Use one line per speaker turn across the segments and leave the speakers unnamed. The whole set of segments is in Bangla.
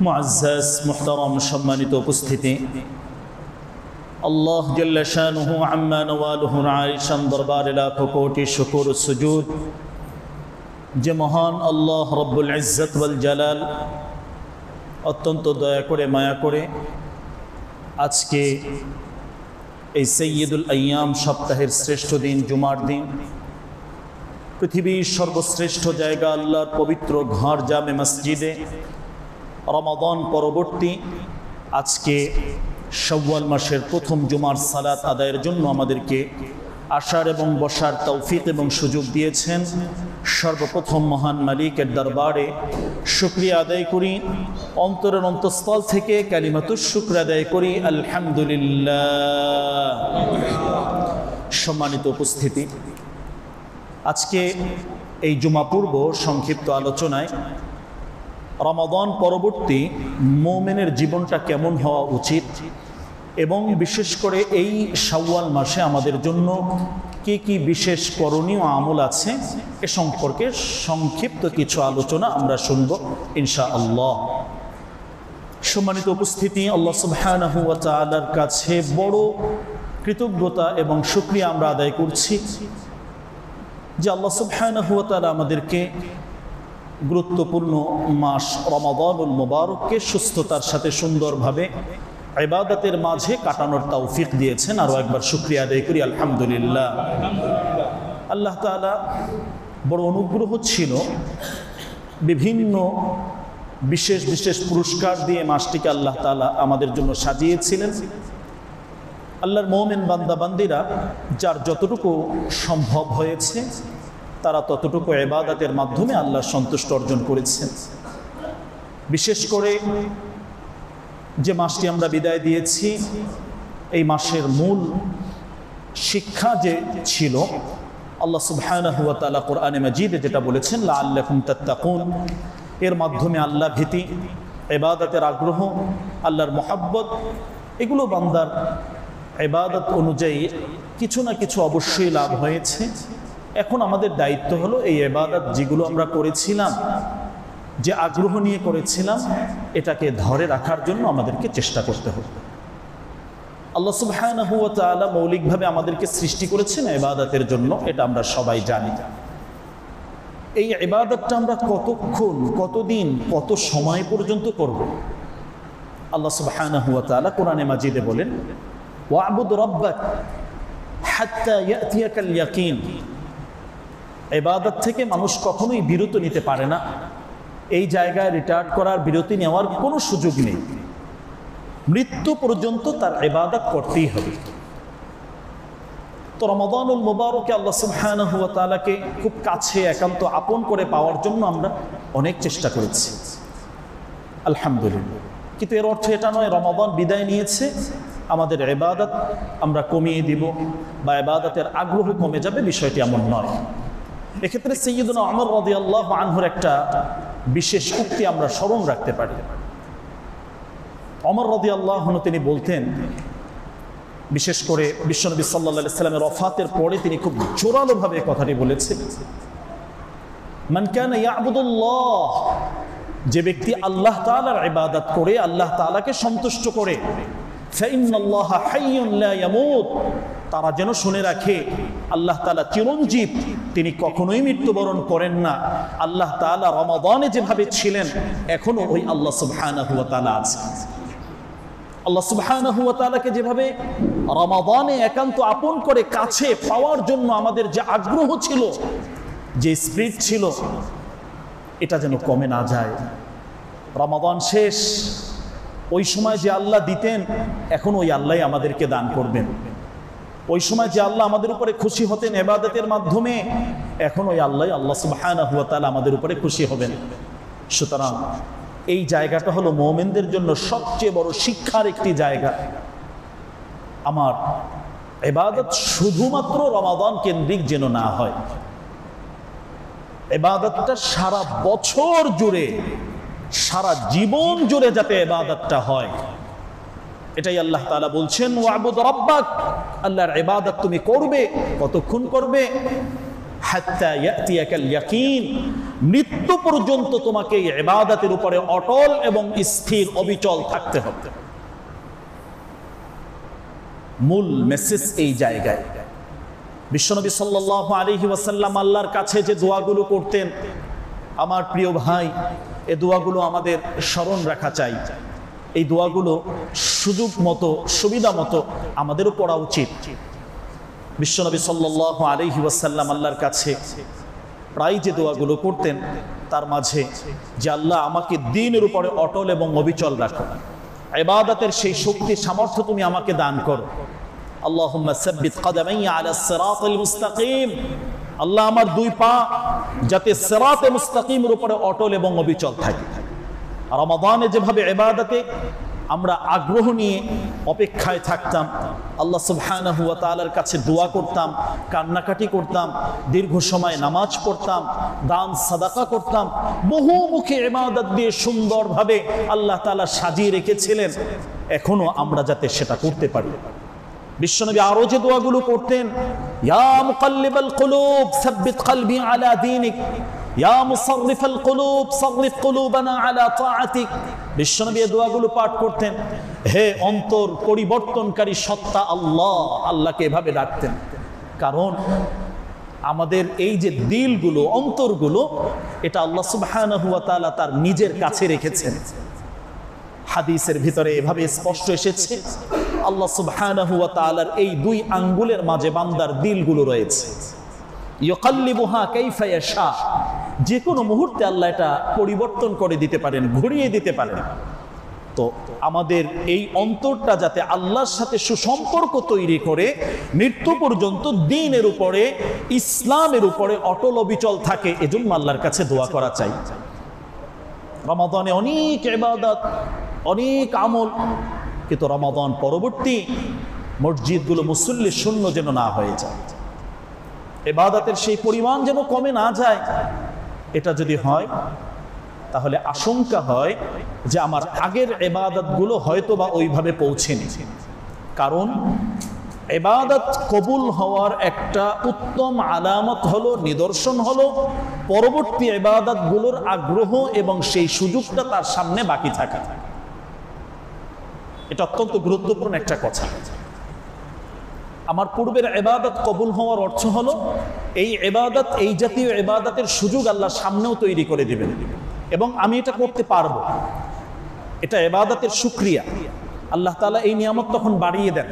মুআজ্জাজ মুহতারাম সম্মানিত উপস্থিতি, আল্লাহ জাল্লা শানুহু আম্মা নওয়ালুহুর আলিশান দরবারে লাখো কোটি শুকর ও সুজুদ যে মহান আল্লাহ রব্বুল ইজ্জত ওয়াল জালাল অত্যন্ত দয়া করে মায়া করে আজকে এই সৈয়দুল আইয়াম সপ্তাহের শ্রেষ্ঠ দিন জুমার দিন, পৃথিবীর সর্বশ্রেষ্ঠ জায়গা আল্লাহর পবিত্র ঘর জামে মসজিদে রমাদান পরবর্তী আজকে শাওয়াল মাসের প্রথম জুমার সালাত আদায়ের জন্য আমাদেরকে আসার এবং বসার তৌফিক এবং সুযোগ দিয়েছেন। সর্বপ্রথম মহান মালিকের দরবারে শুকরিয়া আদায় করি, অন্তরের অন্তঃস্থল থেকে কালিমাতুশ শুকর আদায় করি আলহামদুলিল্লাহ। সম্মানিত উপস্থিতি, আজকে এই জুমা পূর্ব সংক্ষিপ্ত আলোচনায় রমাদান পরবর্তী মুমিনের জীবনটা কেমন হওয়া উচিত এবং বিশেষ করে এই শাওয়াল মাসে আমাদের জন্য কি কি বিশেষ করণীয় আমল আছে এ সম্পর্কে সংক্ষিপ্ত কিছু আলোচনা আমরা শুনব ইনশাআল্লাহ। সম্মানিত উপস্থিতি, আল্লাহ সুবহানাহু ওয়া তাআলার কাছে বড় কৃতজ্ঞতা এবং শুকরিয়া আমরা আদায় করছি যে আল্লাহ সুবহানাহু ওয়া তাআলা আমাদেরকে গুরুত্বপূর্ণ মাস রমাদানুল মুবারককে সুস্থতার সাথে সুন্দরভাবে ইবাদতের মাঝে কাটানোর তৌফিক দিয়েছেন। আরও একবার শুকরিয়া আদায় করি আলহামদুলিল্লাহ। আল্লাহ তাআলা বড় অনুগ্রহ ছিল, বিভিন্ন বিশেষ বিশেষ পুরস্কার দিয়ে মাসটিকে আল্লাহ তাআলা আমাদের জন্য সাজিয়েছিলেন। আল্লাহর মুমিন বান্দা বান্দিরা যার যতটুকু সম্ভব হয়েছে তারা ততটুকু ইবাদতের মাধ্যমে আল্লাহর সন্তুষ্ট অর্জন করেছেন। বিশেষ করে যে মাসটি আমরা বিদায় দিয়েছি, এই মাসের মূল শিক্ষা যে ছিল, আল্লাহ সুবহানাহু ওয়া তাআলা কোরআনে মাজিদে যেটা বলেছেন লাআল্লাকুম তাত্তাকুন, এর মাধ্যমে আল্লাহ ভীতি, ইবাদতের আগ্রহ, আল্লাহর মহব্বত, এগুলো বান্দার ইবাদত অনুযায়ী কিছু না কিছু অবশ্যই লাভ হয়েছে। এখন আমাদের দায়িত্ব হলো এই ইবাদত যেগুলো আমরা করেছিলাম, যে আগ্রহ নিয়ে করেছিলাম, এটাকে ধরে রাখার জন্য আমাদেরকে চেষ্টা করতে হবে। আল্লাহ সুবহানাহু ওয়া তাআলা মৌলিকভাবে আমাদেরকে সৃষ্টি করেছেন ইবাদতের জন্য, এটা আমরা সবাই জানি। এই ইবাদতটা আমরা কতক্ষণ, কতদিন, কত সময় পর্যন্ত করব? আল্লাহ সুবহানাহু ওয়া তাআলা কোরআনে মাজিদে বলেন ওয়া'বুদ রাব্বাক হাত্তা ইয়াতিয়াকাল ইয়াকিন। ইবাদত থেকে মানুষ কখনোই বিরত নিতে পারে না। এই জায়গায় রিটায়ার করার, বিরতি নেওয়ার কোনো সুযোগ নেই। মৃত্যু পর্যন্ত তার ইবাদত করতেই হবে। তো রমাদানুল মুবারকে আল্লাহ সুবহানাহু ওয়া তাআলাকে খুব কাছে, একান্ত আপন করে পাওয়ার জন্য আমরা অনেক চেষ্টা করেছি আলহামদুলিল্লাহ। কিন্তু এর অর্থ এটা নয় রমাদান বিদায় নিয়েছে আমাদের ইবাদত আমরা কমিয়ে দিব বা ইবাদতের আগ্রহ কমে যাবে, বিষয়টি এমন নয়। এক্ষেত্রে সাইয়্যিদুনা ওমর রাদিয়াল্লাহু আনহুর একটা বিশেষ উক্তি আমরা স্মরণ রাখতে পারি। ওমর রাদিয়াল্লাহু আনহু তিনি বলতেন, বিশেষ করে বিশ্বনবী সাল্লাল্লাহু আলাইহি সাল্লামের ওফাতের পরে তিনি খুব জোরালোভাবে কথাটি বলেছেন, মান কানা ইয়াবুদুল্লাহ, যে ব্যক্তি আল্লাহ তাআলার ইবাদত করে, আল্লাহ তাআলাকে সন্তুষ্ট করে, ফাইন্নাল্লাহা হাইয়ুন লা ইয়ামুত, তারা যেন শুনে রাখে আল্লাহ তাআলা চিরঞ্জীব, তিনি কখনোই মৃত্যুবরণ করেন না। আল্লাহ তাআলা রমাদানে যেভাবে ছিলেন এখনো ওই আল্লাহ সুবহানাহু ওয়া তাআলা আছেন। আল্লাহ সুবহানাহু ওয়া তাআলাকে যেভাবে রমাদানে একান্ত আপন করে কাছে পাওয়ার জন্য আমাদের যে আগ্রহ ছিল, যে স্পিরিট ছিল, এটা যেন কমে না যায়। রমাদান শেষ, ওই সময় যে আল্লাহ দিতেন এখন ওই আল্লাহই আমাদেরকে দান করবেন। ওই সময় যে আল্লাহ আমাদের উপরে খুশি হতেন ইবাদতের মাধ্যমে, এখন ওই আল্লাহ সুবহানাহু ওয়া তাআলা আমাদের উপরে খুশি হবেন। সুতরাং এই জায়গাটা হলো মুমিনদের জন্য সবচেয়ে বড় শিক্ষার একটি জায়গা। আমার ইবাদত শুধুমাত্র রমাদান কেন্দ্রিক যেন না হয়, ইবাদতটা সারা বছর জুড়ে, সারা জীবন জুড়ে যাতে ইবাদতটা হয়, এটাই আল্লাহ তাআলা বলছেন ওয়া'বুদ রাব্বাক, আল্লাহর ইবাদত তুমি করবে। কতক্ষণ করবে? হাত্তা ইয়াতিয়াকাল ইয়াকিন, মৃত্যু পর্যন্ত তোমাকে এই ইবাদতের উপরে অটল এবং স্থির অবিচল থাকতে হবে। মূল মেসেজ এই জায়গায়। বিশ্বনবী সাল্লাল্লাহু আলাইহি ওয়াসাল্লাম আল্লাহর কাছে যে দোয়াগুলো করতেন, আমার প্রিয় ভাই, এই দোয়াগুলো আমাদের স্মরণ রাখা চাই। এই দোয়াগুলো সুযোগ মতো, সুবিধা মতো আমাদেরও পড়া উচিত। বিশ্বনবী সাল্লাল্লাহু আলাইহি ওয়াসাল্লাম আল্লাহর কাছে প্রায় যে দোয়াগুলো করতেন, তার মাঝে যে আল্লাহ আমাকে দ্বীনের উপরে অটল এবং অবিচল রাখো, ইবাদতের সেই শক্তি সামর্থ্য তুমি আমাকে দান করো। আল্লাহুম্মা সাব্বিত কদামাইয়া আলাস সিরাতিল মুস্তাকিম, আল্লাহ আমার দুই পা যাতে সিরাতে মুস্তাকিমের উপরে অটল এবং অবিচল থাকে। রমাদানে যেভাবে ইবাদতে আমরা আগ্রহ নিয়ে অপেক্ষায় থাকতাম, আল্লাহ সুবহানাহু ওয়া তাআলার কাছে দোয়া করতাম, কান্নাকাটি করতাম, দীর্ঘ সময় নামাজ পড়তাম, দান সাদাকা করতাম, বহুমুখী ইবাদত দিয়ে সুন্দরভাবে আল্লাহ তাআলা সাজিয়ে রেখেছিলেন, এখনো আমরা যাতে সেটা করতে পারি। বিশ্বনবী আরো যে দোয়াগুলো করতেন, ইয়া মুকাল্লিবাল কুলুব সাব্বিত কলবি আলা দীনিক, ইয়া মুসাররিফাল কুলুব সাররিফ কুলুবানা আলা তাআতিক। বিশ্বনবী এই দোয়াগুলো পাঠ করতেন। হে অন্তর পরিবর্তনকারী সত্তা আল্লাহ, আল্লাহকে এভাবে ডাকতেন। কারণ আমাদের এই যে দিলগুলো, অন্তরগুলো, এটা আল্লাহ সুবহানাহু ওয়া তাআলা তার নিজের কাছে রেখেছেন। হাদিসের ভিতরে এভাবে স্পষ্ট এসেছে, আল্লাহ সুবহানাহু ওয়া তাআলার এই দুই আঙ্গুলের মাঝে বান্দার দিলগুলো রয়েছে। ইউকাল্লিবুহা কাইফা ইয়াশা, যে কোনো মুহূর্তে আল্লাহ এটা পরিবর্তন করে দিতে পারেন, ঘুরিয়ে দিতে পারেন। তো আমাদের এই অন্তরটা যাতে আল্লাহর সাথে সুসম্পর্ক তৈরি করে মৃত্যু পর্যন্ত দ্বীনের উপরে, ইসলামের উপরে অটল অবিচল থাকে, এজন্য আল্লাহর কাছে দোয়া করা চাই। রমাদানে অনেক ইবাদত, অনেক আমল, কিন্তু রমাদান পরবর্তী মসজিদগুলো মুসল্লি শূন্য যেন না হয়ে যায়, ইবাদতের সেই পরিমাণ যেন কমে না যায়। এটা যদি হয় তাহলে আশঙ্কা হয় যে আমার আগের ইবাদতগুলো হয়তো বা ওইভাবে পৌঁছেনি। কারণ ইবাদত কবুল হওয়ার একটা উত্তম আলামত হলো, নিদর্শন হলো পরবর্তী ইবাদতগুলোর আগ্রহ এবং সেই সুযোগটা তার সামনে বাকি থাকা। এটা অত্যন্ত গুরুত্বপূর্ণ একটা কথা। আমার পূর্বের ইবাদত কবুল হওয়ার অর্থ হলো এই ইবাদত, এই জাতীয় ইবাদতের সুযোগ আল্লাহ সামনেও তৈরি করে দিবেন এবং আমি এটা করতে পারবো। এটা ইবাদতের শুকরিয়া, আল্লাহ তাআলা এই নিয়ামত তখন বাড়িয়ে দেন।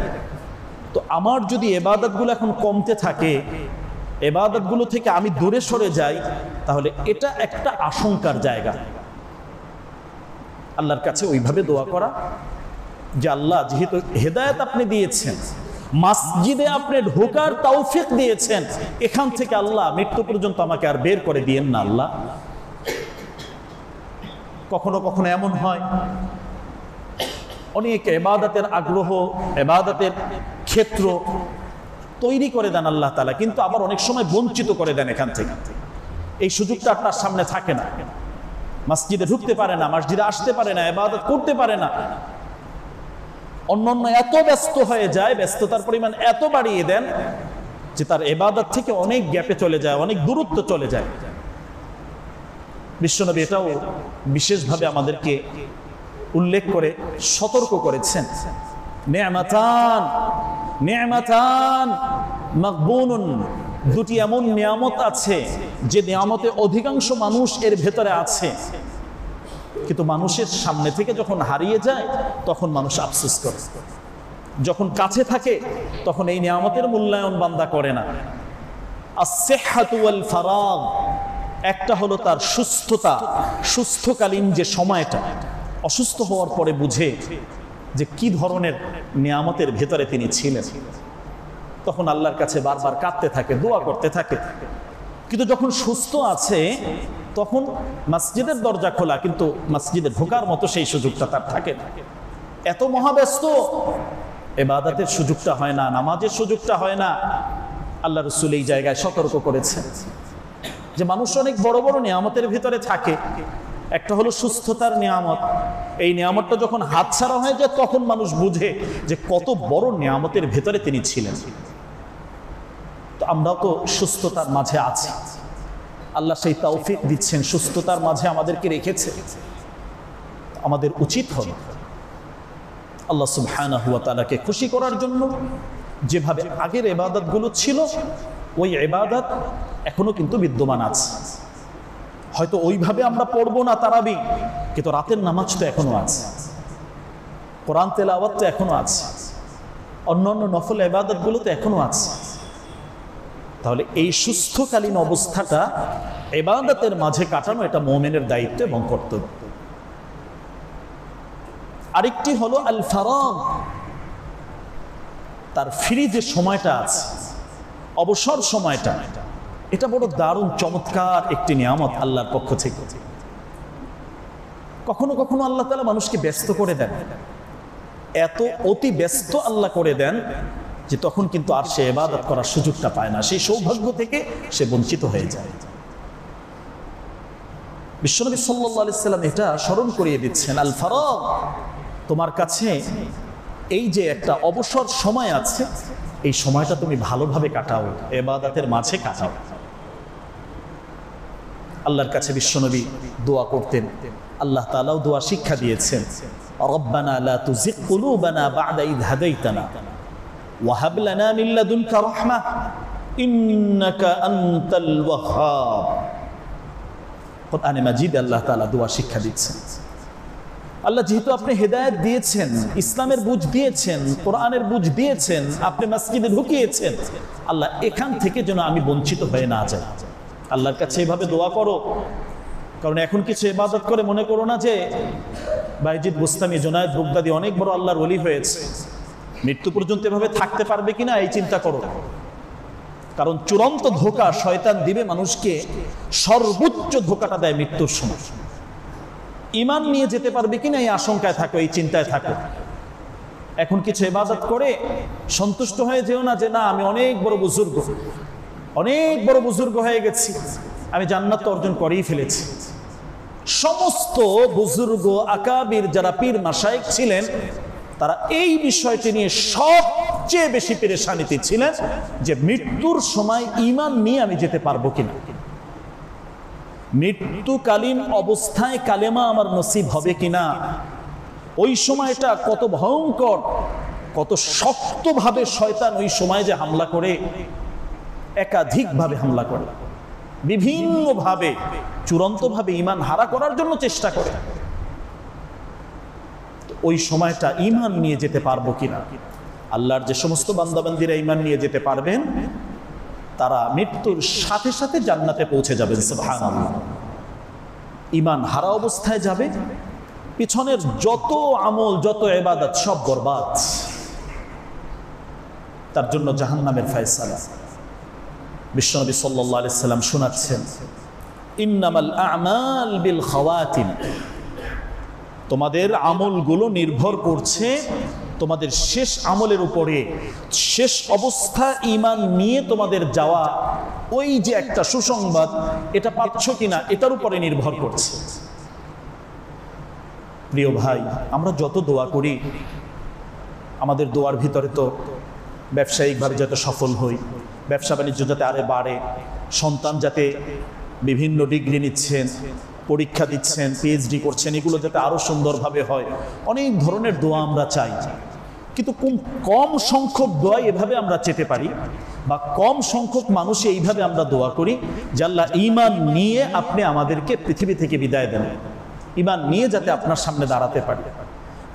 তো আমার যদি ইবাদতগুলো এখন কমতে থাকে, ইবাদতগুলো থেকে আমি দূরে সরে যাই, তাহলে এটা একটা আশঙ্কার জায়গা। আল্লাহর কাছে ওইভাবে দোয়া করা যে আল্লাহ, যেহেতু হেদায়েত আপনি দিয়েছেন, মসজিদে আপনি ঢোকার তৌফিক দিয়েছেন, এখান থেকে আল্লাহ মৃত্যু পর্যন্ত আমাকে আর বের করে দিয়েন না আল্লাহ। কখনো কখনো এমন হয় অনেক ইবাদতের আগ্রহ, ইবাদতের ক্ষেত্র তৈরি করে দেন আল্লাহ তাআলা, কিন্তু আবার অনেক সময় বঞ্চিত করে দেন এখান থেকে। এই সুযোগটা তার সামনে থাকে না, মসজিদে ঢুকতে পারে না, মসজিদে আসতে পারে না, ইবাদত করতে পারে না। অন্যান্য এত ব্যস্ত হয়ে যায়, ব্যস্ততার পরিমাণ এত বাড়িয়ে দেন যে তার ইবাদত থেকে অনেক গ্যাপে চলে যায়, অনেক দূরত্ব চলে যায়। বিশ্বনবী এটাও বিশেষভাবে আমাদেরকে উল্লেখ করে সতর্ক করেছেন, নিয়ামাতান নিয়ামাতান মাগবুনুন, দুটি এমন নিয়ামত আছে যে নিয়ামতে অধিকাংশ মানুষ এর ভেতরে আছে, কিন্তু মানুষের সামনে থেকে যখন হারিয়ে যায় তখন মানুষ আফসোস করে। যখন কাছে থাকে তখন এই নিয়ামতের মূল্যায়ন বান্দা করে না। আস-সিহহাতু ওয়াল ফারাগ, একটা হলো তার সুস্থতা, সুস্থকালীন যে সময়টা, অসুস্থ হওয়ার পরে বুঝে যে কি ধরনের নিয়ামতের ভেতরে তিনি ছিলেন, তখন আল্লাহর কাছে বারবার কাঁদতে থাকে, দোয়া করতে থাকে। কিন্তু যখন সুস্থ আছে তখন মসজিদের দরজা খোলা, কিন্তু মসজিদে ঢোকার মতো সেই সুযোগটা তার থাকে না। এত মহাব্যস্ত, ইবাদতের সুযোগটা হয় না, নামাজের সুযোগটা হয় না। আল্লাহ রাসূল এই জায়গায় সতর্ক করেছেন যে মানুষ অনেক বড় বড় নিয়ামতের ভিতরে থাকে, একটা হলো সুস্থতার নিয়ামত। এই নিয়ামতটা যখন হাতছাড়া হয়ে যায় তখন মানুষ বুঝে যে কত বড় নিয়ামতের ভেতরে তিনি ছিলেন। তো আমরাও তো সুস্থতার মাঝে আছি, আল্লাহ সেই তৌফিক দিচ্ছেন, সুস্থতার মাঝে আমাদেরকে রেখেছে। আমাদের উচিত হলো আল্লাহ সুবহানাহু ওয়া তাআলাকে খুশি করার জন্য যেভাবে আগের ইবাদতগুলো ছিল ওই ইবাদত এখনো কিন্তু বিদ্যমান আছে। হয়তো ওইভাবে আমরা পড়বো না তারাবি, কিন্তু রাতের নামাজ তো এখনো আছে, কোরআন তেলাওয়াত তো এখনো আছে, অন্যান্য নফল ইবাদতগুলো তো এখনো আছে। তাহলে এই সুস্থকালীন অবস্থাটা ইবাদতের মাঝে কাটানো এটা মুমিনের দায়িত্ব এবং কর্তব্য। আরেকটি হলো আল ফারাগ, তার ফ্রি যে সময়টা আছে, অবসর সময়টা, এটা বড় দারুণ চমৎকার একটি নিয়ামত আল্লাহর পক্ষ থেকে। কখনো কখনো আল্লাহ তাআলা মানুষকে ব্যস্ত করে দেন, এত অতি ব্যস্ত আল্লাহ করে দেন যে তখন কিন্তু আর সে ইবাদত করার সুযোগটা পায় না, সেই সৌভাগ্য থেকে সে বঞ্চিত হয়ে যায়। বিশ্বনবী সাল্লাল্লাহু আলাইহি সাল্লাম এটা স্মরণ করিয়ে দিচ্ছেন, আল ফারাগ, তোমার কাছে এই যে একটা অবসর সময় আছে, এই সময়টা তুমি ভালোভাবে কাটাও, ইবাদতের মাঝে কাটাও। আল্লাহর কাছে বিশ্বনবী দোয়া করতেন, আল্লাহ তাআলাও দোয়া শিক্ষা দিয়েছেন, রব্বানা লা তুজিগ কুলুবানা বা'দা ইয হাদাইতানা ওয়া হাব লানা মিন লাদুনকা রাহমাহ ইন্নাকা আনতাল ওয়াহ্হাব। কোরআনে মাজিদে আল্লাহ তাআলা দোয়া শিক্ষা দিচ্ছেন। আল্লাহ যেহেতু আপনি হেদায়েত দিয়েছেন, ইসলামের বুঝ দিয়েছেন, কোরআনের বুঝ দিয়েছেন, আপনি মসজিদে ঢুকিয়েছেন, আল্লাহ এখান থেকে যেন আমি বঞ্চিত হয়ে না যাই। আল্লাহর কাছে এভাবে দোয়া করো। কারণ এখন কিছু ইবাদত করে মনে করো না যে বাইজিদ বুস্তামি, জুনায়েদ বাগদাদি অনেক বড় আল্লাহর ওলি হয়েছে, মৃত্যু পর্যন্ত এভাবে থাকতে পারবে কিনা এই চিন্তা করো। কারণ চূড়ান্ত ধোঁকা শয়তান দিবে মানুষকে, সর্বোচ্চ ধোঁকাটা দেয় মৃত্যুর সময়। ঈমান নিয়ে যেতে পারবে কিনা এই আশঙ্কায় থাকো, এই চিন্তায় থাকো। এখন কিছু ইবাদত করে সন্তুষ্ট হয়ে যেও না যে না আমি অনেক বড় বুজুর্গ হয়ে গেছি, আমি জান্নাত অর্জন করেই ফেলেছি। সমস্ত বুজুর্গ আকাবির যারা পীর মাশায়েখ ছিলেন, তারা এই বিষয়টি নিয়ে সবচেয়ে বেশি পেরেশানিতে ছিলেন যে মৃত্যুর সময় ঈমান নিয়ে আমি যেতে পারবো কিনা, মৃত্যুকালীন অবস্থায় কালেমা আমার নসিব হবে কিনা। ওই সময়টা কত ভয়ঙ্কর, কত শক্তভাবে শয়তান ওই সময় যে হামলা করে, একাধিকভাবে হামলা করে, বিভিন্নভাবে চূড়ান্তভাবে ঈমান হারা করার জন্য চেষ্টা করে। ওই সময়টা ঈমান নিয়ে যেতে পারবো কিনা। আল্লাহর যে সমস্ত বান্দাবান্দিরা ঈমান নিয়ে যেতে পারবেন তারা মৃত্যুর সাথে সাথে জান্নাতে পৌঁছে যাবেন। সুবহানাল্লাহ। ঈমান হারা অবস্থায় যাবে, পিছনের যত আমল যত ইবাদত সব বরবাদ, তার জন্য জাহান্নামের ফয়সালা। বিশ্বনবী সাল্লাল্লাহু আলাইহি সাল্লাম শোনাচ্ছেন, ইন্নামাল আ'মাল বিল খাওয়াতিম, তোমাদের আমলগুলো নির্ভর করছে তোমাদের শেষ আমলের উপরে। শেষ অবস্থা ঈমান নিয়ে তোমাদের যাওয়া, ওই যে একটা সুসংবাদ, এটা পাচ্ছ কিনা এটার উপরে নির্ভর করছে। প্রিয় ভাই, আমরা যত দোয়া করি, আমাদের দোয়ার ভিতরে তো ব্যবসায়িকভাবে যাতে সফল হই, ব্যবসা বাণিজ্য যাতে আরে বাড়ে, সন্তান যাতে বিভিন্ন ডিগ্রি নিচ্ছেন, পরীক্ষা দিচ্ছেন, পিএইচডি করছেন, এগুলো যাতে আরো সুন্দরভাবে হয়, অনেক ধরনের দোয়া আমরা চাই। কিন্তু কম সংখ্যক দোয়া এভাবে আমরা চেতে পারি, বা কম সংখ্যক মানুষ এইভাবে আমরা দোয়া করি যে আল্লাহ ঈমান নিয়ে আপনি আমাদেরকে পৃথিবী থেকে বিদায় দেন, ঈমান নিয়ে যাতে আপনার সামনে দাঁড়াতে পারি,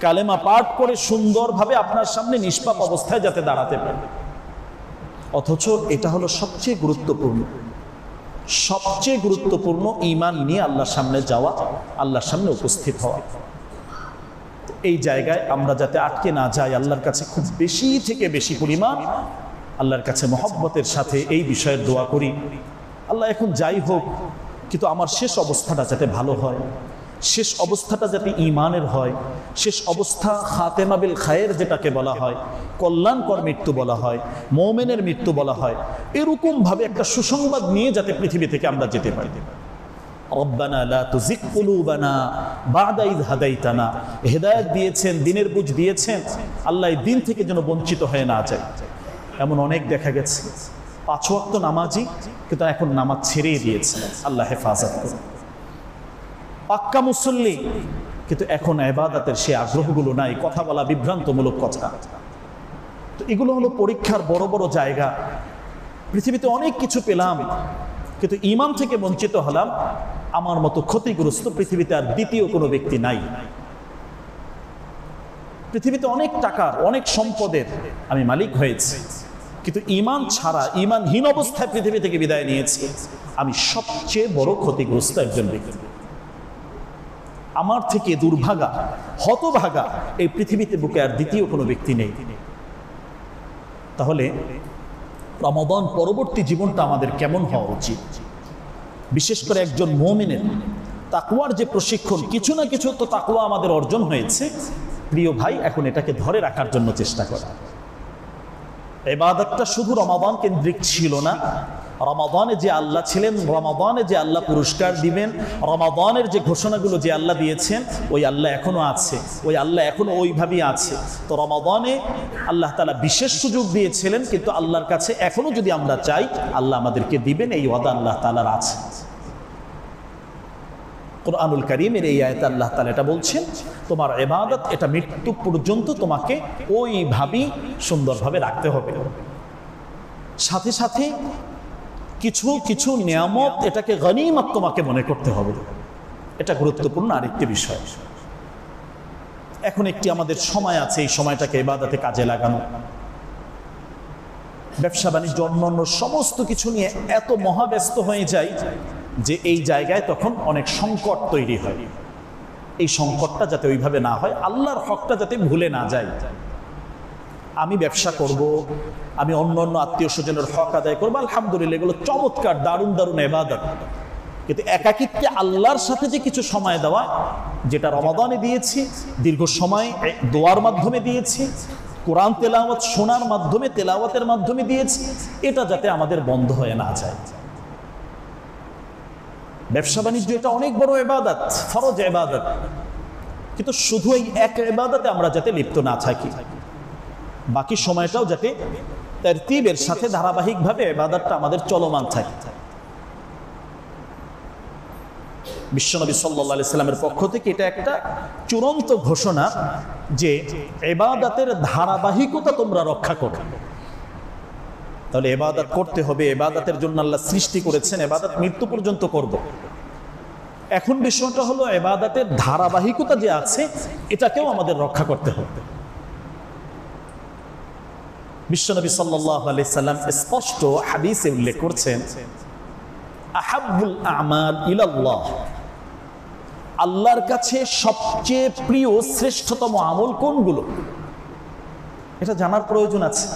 কালেমা পাঠ করে সুন্দরভাবে আপনার সামনে নিষ্পাপ অবস্থায় যাতে দাঁড়াতে পারি। অথচ এটা হলো সবচেয়ে গুরুত্বপূর্ণ ঈমান নিয়ে আল্লাহর সামনে যাওয়া, আল্লাহর সামনে উপস্থিত হওয়া। এই জায়গায় আমরা যাতে আটকে না যাই, আল্লাহর কাছে খুব বেশি থেকে বেশি পরিমাণ আল্লাহর কাছে মহব্বতের সাথে এই বিষয়ের দোয়া করি। আল্লাহ এখন যাই হোক, কিন্তু আমার শেষ অবস্থাটা যাতে ভালো হয়, শেষ অবস্থাটা যাতে ঈমানের হয়, শেষ অবস্থা খাতেমা বিল খায়ের যেটাকে বলা হয়, কল্যাণকর মৃত্যু বলা হয়, মুমিনের মৃত্যু বলা হয়, এরকম ভাবে একটা সুসংবাদ নিয়ে যাতে পৃথিবী থেকে আমরা যেতে পারি। রব্বানা লা তুজিগ কুলুবানা বা'দা ইয হাদাইতানা, হেদায়েত দিয়েছেন, দ্বীনের বুঝ দিয়েছেন, আল্লাহ এই দিন থেকে যেন বঞ্চিত হয়ে না যায়। এমন অনেক দেখা গেছে 5 ওয়াক্ত নামাজি, কিন্তু এখন নামাজ ছেড়েই দিয়েছে। আল্লাহ হেফাজত করুন। পাক্কা মুসল্লি, কিন্তু এখন ইবাদতের সে আগ্রহগুলো নাই, কথা বলা বিভ্রান্তমূলক কথা। তো এগুলো হলো পরীক্ষার বড় বড় জায়গা। পৃথিবীতে অনেক কিছু পেলাম, কিন্তু ঈমান থেকে বঞ্চিত হলাম। আমার মতো ক্ষতিগ্রস্ত পৃথিবীতে আর দ্বিতীয় কোনো ব্যক্তি নাই। পৃথিবীতে অনেক টাকার, অনেক সম্পদের আমি মালিক হয়েছি, কিন্তু ঈমান ছাড়া, ঈমানহীন অবস্থায় পৃথিবী থেকে বিদায় নিয়েছি। আমি সবচেয়ে বড় ক্ষতিগ্রস্ত একজন ব্যক্তি। আমার থেকে দুর্ভাগা, হতভাগা এই পৃথিবীতে বুকে আর দ্বিতীয় কোনো ব্যক্তি নেই। তাহলে রমাদান পরবর্তী জীবনটা আমাদের কেমন হওয়া উচিত? বিশেষ করে একজন মুমিনের তাকওয়ার যে প্রশিক্ষণ, কিছু না কিছু তো তাকওয়া আমাদের অর্জন হয়েছে। প্রিয় ভাই, এখন এটাকে ধরে রাখার জন্য চেষ্টা করা। ইবাদতটা শুধু রমাদান কেন্দ্রিক ছিল না। রমাদানে যে আল্লাহ ছিলেন, রমাদানে যে আল্লাহ পুরস্কার দিবেন, রমাদানের যে ঘোষণাগুলো যে আল্লাহ দিয়েছেন, ওই আল্লাহ এখনো আছে, ওই আল্লাহ এখনো ওইভাবেই আছে। তো রমাদানে আল্লাহ তাআলা বিশেষ সুযোগ দিয়েছিলেন, কিন্তু আল্লাহর কাছে এখনো যদি আমরা চাই, আল্লাহ আমাদেরকে দিবেন, এই ওয়াদা আল্লাহ তাআলার আছে। কুরআনুল কারীমের এই আয়াতে আল্লাহ তাআলা এটা বলছেন, তোমার ইবাদত এটা মৃত্যু পর্যন্ত তোমাকে ওইভাবেই সুন্দরভাবে রাখতে হবে। সাথে সাথে কিছু কিছু নিয়ামত, এটাকে গনিমত তোমাকে মনে করতে হবে। এটা গুরুত্বপূর্ণ আরেকটি বিষয়। এখন একটি আমাদের সময় আছে, এই সময়টাকে ইবাদতে কাজে লাগানো। ব্যবসা বাণিজ্য অন্যান্য সমস্ত কিছু নিয়ে এত মহাব্যস্ত হয়ে যায় যে এই জায়গায় তখন অনেক সংকট তৈরি হয়। এই সংকটটা যাতে ওইভাবে না হয়, আল্লাহর হকটা যাতে ভুলে না যায়। আমি ব্যবসা করব, আমি অন্য অন্য আত্মীয় স্বজনের হক আদায় করবো, আলহামদুলিল্লাহ, এগুলো চমৎকার, দারুণ দারুণ ইবাদত। কিন্তু একাকিত্বে আল্লাহর সাথে যে কিছু সময় দেওয়া, যেটা রমাদানে দিয়েছি, দীর্ঘ সময় দোয়ার মাধ্যমে দিয়েছি, কোরআন তেলাওয়াত শোনার মাধ্যমে, তেলাওয়াতের মাধ্যমে দিয়েছি, এটা যাতে আমাদের বন্ধ হয়ে না যায়। ব্যবসা বাণিজ্য এটা অনেক বড় ইবাদত, ফরজ ইবাদত, কিন্তু শুধু এই এক ইবাদতে আমরা যাতে লিপ্ত না থাকি, বাকি সময়টাও যাতে তারতিবের সাথে ধারাবাহিকভাবে ইবাদতটা আমাদের চলমান থাকে। বিশ্বনবী সাল্লাল্লাহু আলাইহি সাল্লামের পক্ষ থেকে এটা একটা চূড়ান্ত ঘোষণা যে ইবাদতের ধারাবাহিকতা তোমরা রক্ষা করো। তাহলে ইবাদত করতে হবে, ইবাদতের জন্য আল্লাহ সৃষ্টি করেছেন, ইবাদত মৃত্যু পর্যন্ত করব। এখন বিষয়টা হলো ইবাদতের ধারাবাহিকতা যে আছে, এটাকেও আমাদের রক্ষা করতে হবে। বিশ্বনবী সাল্লাল্লাহু আলাইহি সাল্লাম স্পষ্ট হাদিসে উল্লেখ করছেন, আহাব্বুল আমাল ইলাল্লাহ, আল্লাহর কাছে সবচেয়ে প্রিয় শ্রেষ্ঠতম আমল কোনগুলো? এটা জানার প্রয়োজন আছে।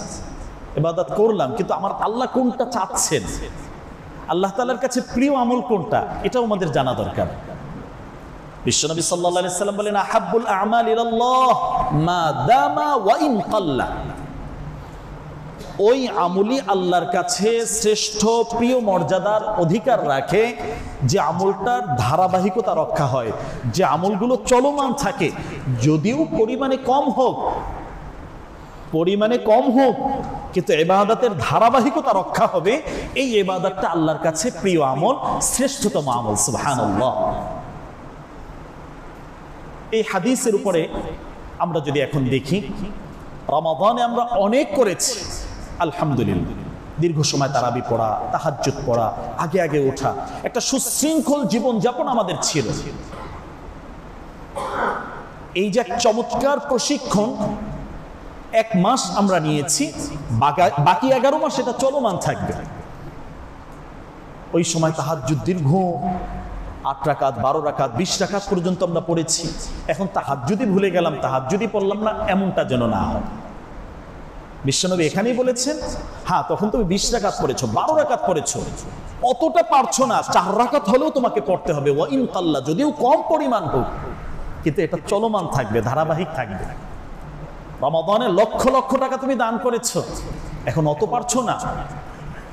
ইবাদত করলাম, কিন্তু আমার আল্লাহ কোনটা চাচ্ছেন, আল্লাহ তাআলার কাছে প্রিয় আমল কোনটা, এটাও আমাদের জানা দরকার। বিশ্বনবী সাল্লাল্লাহু আলাইহি সাল্লাম বলেন, আহাব্বুল আমাল ইলাল্লাহ মা দামা ওয়া ইন কাল্লা, ওই আমলই আল্লাহর কাছে শ্রেষ্ঠ, প্রিয়, মর্যাদার অধিকার রাখে যে আমলটার ধারাবাহিকতা রক্ষা হয়, যে আমলগুলো চলমান থাকে, যদিও পরিমাণে কম হোক, কিন্তু ইবাদতের ধারাবাহিকতা রক্ষা হবে। এই ইবাদতটা আল্লাহর কাছে প্রিয় আমল, শ্রেষ্ঠতম আমল। সুবহানাল্লাহ। এই হাদিসের উপরে আমরা যদি এখন দেখি, রমাদানে আমরা অনেক করেছি, আলহামদুলিল্লাহ। দীর্ঘ সময় তারাবি পড়া, তাহাজ্জুদ পড়া, আগে আগে ওঠা, একটা সুশৃঙ্খল জীবনযাপন আমাদের ছিল। এই যে চমৎকার প্রশিক্ষণ, 1 মাস আমরা নিয়েছি, বাকি 11 মাস এটা চলমান থাকবে। ওই সময় তাহাজ্জুদ দীর্ঘ 8 রাকাত, 12 রাকাত, 20 রাকাত পর্যন্ত আমরা পড়েছি। এখন তাহাজ্জুদই ভুলে গেলাম, তাহাজ্জুদই পড়লাম না, এমনটা যেন না হয়। বিশ্বনবী এখানেই বলেছেন, হ্যাঁ তখন তুমি 20 রাকাত পড়েছো, 12 রাকাত পড়েছো, অতটা পারছো না, 4 রাকাত হলেও তোমাকে পড়তে হবে, ওয়া ইন কাল্লা, যদিও কম পরিমাণ হোক, কিন্তু এটা চলমান থাকবে, ধারাবাহিক থাকবে। রমাদানে লক্ষ লক্ষ টাকা তুমি দান করেছো, এখন অত পারছো না,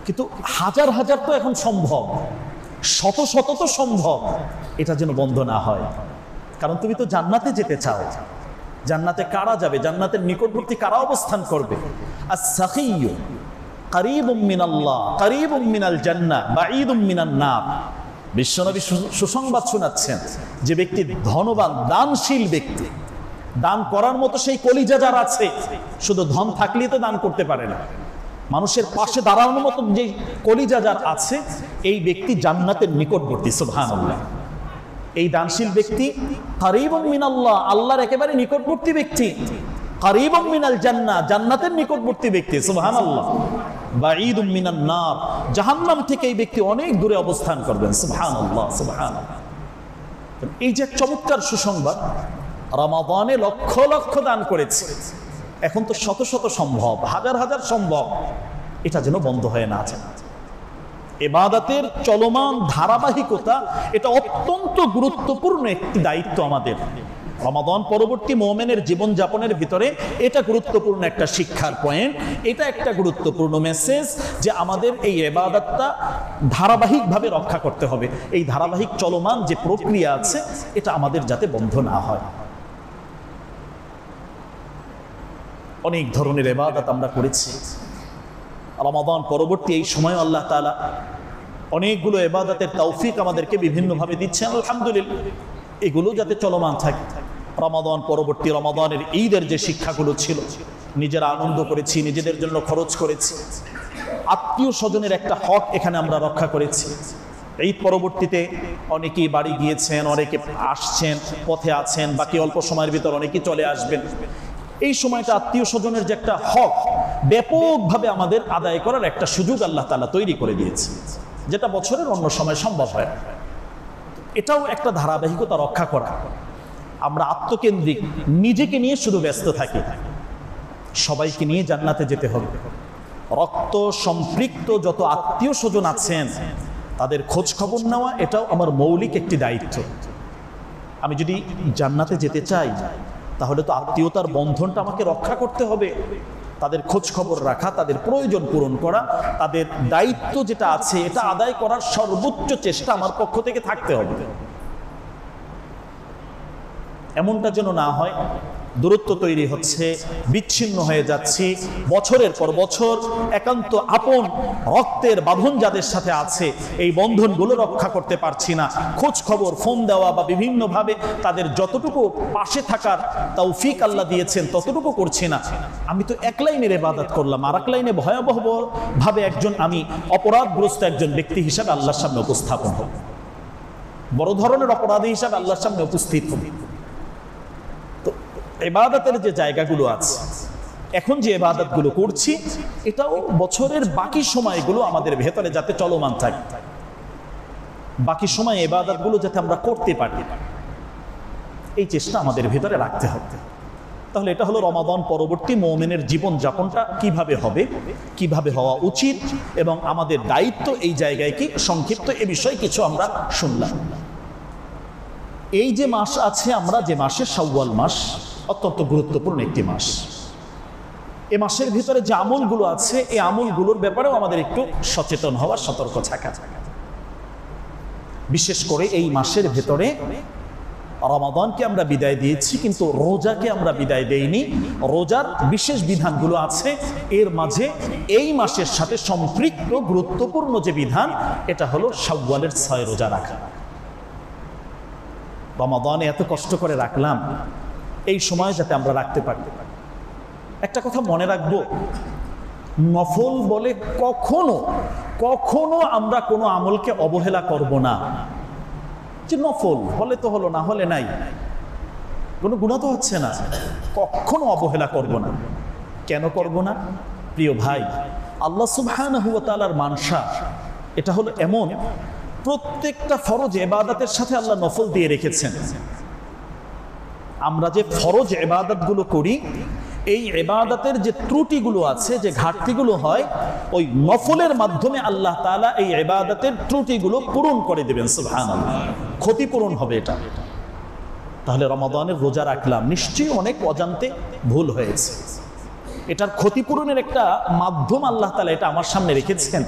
কিন্তু হাজার হাজার তো এখন সম্ভব, শত শত তো সম্ভব। এটা যেন বন্ধ না হয়, কারণ তুমি তো জান্নাতে যেতে চাও। জান্নাতে কারা যাবে? জান্নাতের নিকটবর্তী কারা অবস্থান করবে? আস-সাখিয়্যু কারীবুম মিনাল্লাহ, কারীবুম মিনাল জান্নাহ, বাঈদুম মিনান নার। বিশ্বনবী সুসংবাদ শোনাচ্ছেন যে ব্যক্তি ধনবান, দানশীল ব্যক্তি, দান করার মতো সেই কলিজা যার আছে, শুধু ধন থাকলেই তো দান করতে পারে না, মানুষের পাশে দাঁড়ানোর মতো যে কলিজা যার আছে, এই ব্যক্তি জান্নাতের নিকটবর্তী। সুবহানাল্লাহ। এই দানশীল ব্যক্তি কারীবুম মিনাল্লাহ, আল্লাহর একেবারে নিকটবর্তী ব্যক্তি, কারীবুম মিনাল জান্নাহ, জান্নাতের নিকটবর্তী ব্যক্তি। সুবহানাল্লাহ। বাঈদুম মিনান নার, জাহান্নাম থেকে এই ব্যক্তি অনেক দূরে অবস্থান করবেন। সুবহানাল্লাহ, সুবহানাল্লাহ। এই যে চমৎকার সুসংবাদ, রমাদানে লক্ষ লক্ষ দান করেছে, এখন তো শত শত সম্ভব, হাজার হাজার সম্ভব, এটা যেন বন্ধ হয়ে না যায়। ইবাদতের চলমান ধারাবাহিকতা, এটা অত্যন্ত গুরুত্বপূর্ণ একটি দায়িত্ব আমাদের। রমাদান পরবর্তী মুমিনের জীবনযাপনের ভিতরে এটা গুরুত্বপূর্ণ একটা শিক্ষার পয়েন্ট, এটা একটা গুরুত্বপূর্ণ মেসেজ যে আমাদের এই ইবাদতটা ধারাবাহিকভাবে রক্ষা করতে হবে। এই ধারাবাহিক চলমান যে প্রক্রিয়া আছে, এটা আমাদের যাতে বন্ধ না হয়। অনেক ধরনের ইবাদত আমরা করেছি রমাদান পরবর্তী এই সময়। আল্লাহ তাআলা অনেকগুলো ইবাদতের তৌফিক আমাদেরকে বিভিন্নভাবে দিচ্ছেন, আলহামদুলিল্লাহ। এগুলো যাতে চলমান থাকে। রমাদান পরবর্তী রমাদানের ঈদের যে শিক্ষাগুলো ছিল, নিজেরা আনন্দ করেছি, নিজেদের জন্য খরচ করেছি, আত্মীয় স্বজনের একটা হক এখানে আমরা রক্ষা করেছি। ঈদ পরবর্তীতে অনেকেই বাড়ি গিয়েছেন, অনেকে আসছেন, পথে আছেন, বাকি অল্প সময়ের ভিতর অনেকেই চলে আসবেন। এই সময়টা আত্মীয় স্বজনের যে একটা হক, ব্যাপকভাবে আমাদের আদায় করার একটা সুযোগ আল্লাহ তাআলা তৈরি করে দিয়েছে, যেটা বছরের অন্য সময় সম্ভব হয়। এটাও একটা ধারাবাহিকতা রক্ষা করা। আমরা আত্মকেন্দ্রিক, নিজেকে নিয়ে শুধু ব্যস্ত থাকি, সবাইকে নিয়ে জান্নাতে যেতে হবে। রক্ত সম্পৃক্ত যত আত্মীয় স্বজন আছেন, তাদের খোঁজ খবর নেওয়া, এটাও আমার মৌলিক একটি দায়িত্ব। আমি যদি জান্নাতে যেতে চাই, তাহলে তো আত্মীয়তার বন্ধনটা আমাকে রক্ষা করতে হবে। তাদের খোঁজ খবর রাখা, তাদের প্রয়োজন পূরণ করা, তাদের দায়িত্ব যেটা আছে, এটা আদায় করার সর্বোচ্চ চেষ্টা আমার পক্ষ থেকে থাকতে হবে। এমনটা যেন না হয় দূরত্ব তৈরি হচ্ছে, বিচ্ছিন্ন হয়ে যাচ্ছি, বছরের পর বছর একান্ত আপন রক্তের বাঁধন যাদের সাথে আছে, এই বন্ধনগুলো রক্ষা করতে পারছি না। খোঁজ খবর, ফোন দেওয়া বা বিভিন্নভাবে তাদের যতটুকু পাশে থাকার তৌফিক আল্লাহ দিয়েছেন, ততটুকু করছি না। আমি তো এক লাইনের ইবাদত করলাম, আর এক লাইনে ভয়াবহভাবে একজন আমি অপরাধগ্রস্ত একজন ব্যক্তি হিসাবে আল্লাহর সামনে উপস্থাপন হব, বড় ধরনের অপরাধী হিসাবে আল্লাহর সামনে উপস্থিত হব। ইবাদতের যে জায়গাগুলো আছে, এখন যে ইবাদতগুলো করছি, এটাও বছরের বাকি সময়গুলো আমাদের ভেতরে যাতে চলমান থাকে, বাকি সময় ইবাদতগুলো যাতে আমরা করতে পারি, এই চেষ্টা আমাদের ভেতরে রাখতে হবে। তাহলে এটা হলো রমাদান পরবর্তী মুমিনের জীবনযাপনটা কিভাবে হবে, কিভাবে হওয়া উচিত, এবং আমাদের দায়িত্ব এই জায়গায় কি, সংক্ষিপ্ত এ বিষয়ে কিছু আমরা শুনলাম। এই যে মাস আছে, আমরা যে মাসে শাওয়াল মাস, অত্যন্ত গুরুত্বপূর্ণ একটি মাস। এ মাসের ভিতরে যে আমলগুলো আছে, এই আমলগুলোর ব্যাপারেও আমাদের একটু সচেতন হওয়া, সতর্ক থাকা। বিশেষ করে এই মাসের ভেতরে রমাদানকে আমরা বিদায় দিয়েছি, কিন্তু রোজাকে আমরা বিদায় দেইনি। রোজার বিশেষ বিধানগুলো আছে, এর মাঝে এই মাসের সাথে সম্পৃক্ত গুরুত্বপূর্ণ যে বিধান, এটা হলো শাওয়ালের 6 রোজা রাখা। রমাদানে এত কষ্ট করে রাখলাম, এই সময় যাতে আমরা রাখতে পারি। একটা কথা মনে রাখবো, নফল বলে কখনো কখনো আমরা কোনো আমলকে অবহেলা করব না। যে নফল হলে তো হলো, না হলে নাই, কোনো গুনাহ তো হচ্ছে না, কখনো অবহেলা করব না। কেন করব না? প্রিয় ভাই, আল্লাহ সুবহানাহু ওয়া তাআলার মানসা এটা হলো এমন, প্রত্যেকটা ফরজ ইবাদতের সাথে আল্লাহ নফল দিয়ে রেখেছেন। আমরা যে ফরজ ইবাদতগুলো করি, এই ইবাদতের যে ত্রুটিগুলো আছে, যে ঘাটতিগুলো হয়, ওই নফলের মাধ্যমে আল্লাহ তাআলা এই ইবাদতের ত্রুটিগুলো পূরণ করে দেবেন। সুবহানাল্লাহ, ক্ষতিপূরণ হবে এটা। তাহলে রমাদানের রোজা রাখলাম, নিশ্চয়ই অনেক অজান্তে ভুল হয়েছে, এটার ক্ষতিপূরণের একটা মাধ্যম আল্লাহ তাআলা এটা আমার সামনে রেখেছেন,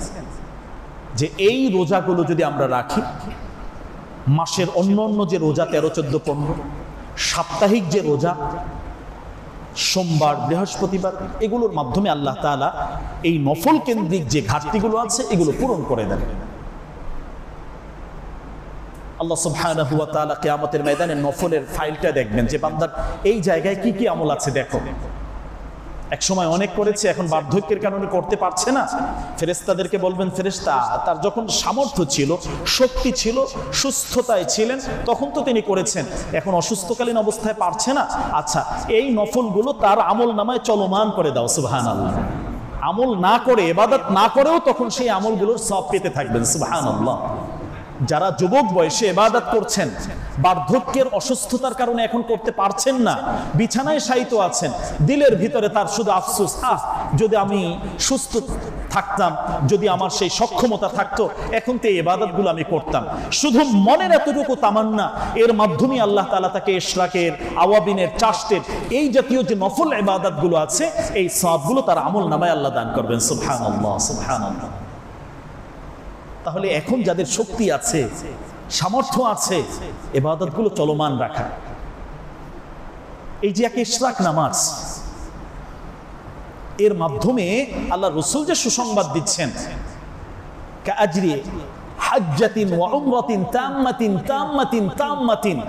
যে এই রোজাগুলো যদি আমরা রাখি, মাসের অন্য অন্য যে রোজা 13, 14, 15, সাপ্তাহিক যে রোজা, সোমবার, বৃহস্পতিবার, এগুলোর মাধ্যমে আল্লাহ তাআলা এই নফল কেন্দ্রিক যে ঘাটতিগুলো আছে এগুলো পূরণ করে দেন। আল্লাহ সুবহানাহু ওয়া তাআলা কিয়ামতের ময়দানে নফলের ফাইলটা দেখবেন যে বান্দার এই জায়গায় কি কি আমল আছে দেখো। এক সময় অনেক করেছে, এখন বার্ধক্যের কারণে করতে পারছে না, ফেরেশতাদেরকে বলবেন ফেরেশতা তার যখন সামর্থ্য ছিল, শক্তি ছিল, সুস্থতায় ছিলেন তখন তো তিনি করেছেন, এখন অসুস্থকালীন অবস্থায় পারছে না, আচ্ছা এই নফলগুলো তার আমল নামায় চলমান করে দাও। সুবহানাল্লাহ। আমল না করে, ইবাদত না করেও তখন সেই আমলগুলোর সওয়াব পেতে থাকবেন। সুবহানাল্লাহ। যারা যুবক বয়সে ইবাদত করছেন, বার্ধক্যের অসুস্থতার কারণে এখন করতে পারছেন না, বিছানায় শায়িত আছেন, দিলের ভিতরে তার শুধু আফসোস, যদি আমি সুস্থ থাকতাম, যদি আমার সেই সক্ষমতা থাকতো, এখন তো এই ইবাদতগুলো আমি করতাম। শুধু মনের এতটুকু তামান্না, এর মাধ্যমে আল্লাহ তাআলা তাকে ইশরাকের, আওয়াবিনের, চাষ্টের এই জাতীয় যে নফল ইবাদতগুলো আছে এই সওয়াবগুলো তার আমল নামায় আল্লাহ দান করবেন। সুবহানাল্লাহ, সুবহানাল্লাহ। তাহলে এখন যাদের শক্তি আছে, সামর্থ্য আছে, ইবাদতগুলো চলমান রাখা। এই যে এক ইশরাক নামাজ, এর মাধ্যমে আল্লাহ রাসূল যে সুসংবাদ দিচ্ছেন, কাআজরি হাজ্জাতিন ওয়া উমরাতিন তাম্মাতিন তাম্মাতিন তাম্মাতিন,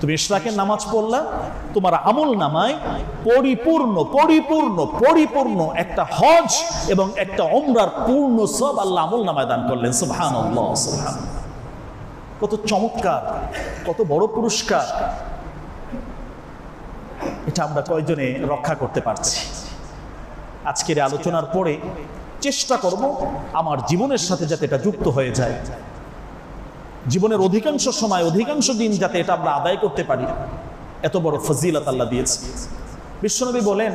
তুমি ইশরাকের নামাজ পড়লা, তোমার আমল নামায় পরিপূর্ণ পরিপূর্ণ পরিপূর্ণ একটা হজ এবং একটা উমরার পূর্ণ সওয়াব আল্লাহ আমল নামায় দান করলেন। সুবহানাল্লাহ, সুবহানাল্লাহ। কত চমৎকার, কত বড় পুরস্কার! এটা আমরা কয়জনে রক্ষা করতে পারছি? আজকের আলোচনার পরে চেষ্টা করব আমার জীবনের সাথে যাতে এটা যুক্ত হয়ে যায়, জীবনের অধিকাংশ সময়, অধিকাংশ দিন যাতে এটা আমরা আদায় করতে পারি। এত বড় ফজিলত আল্লাহ দিয়েছে। বিশ্বনবী বলেন,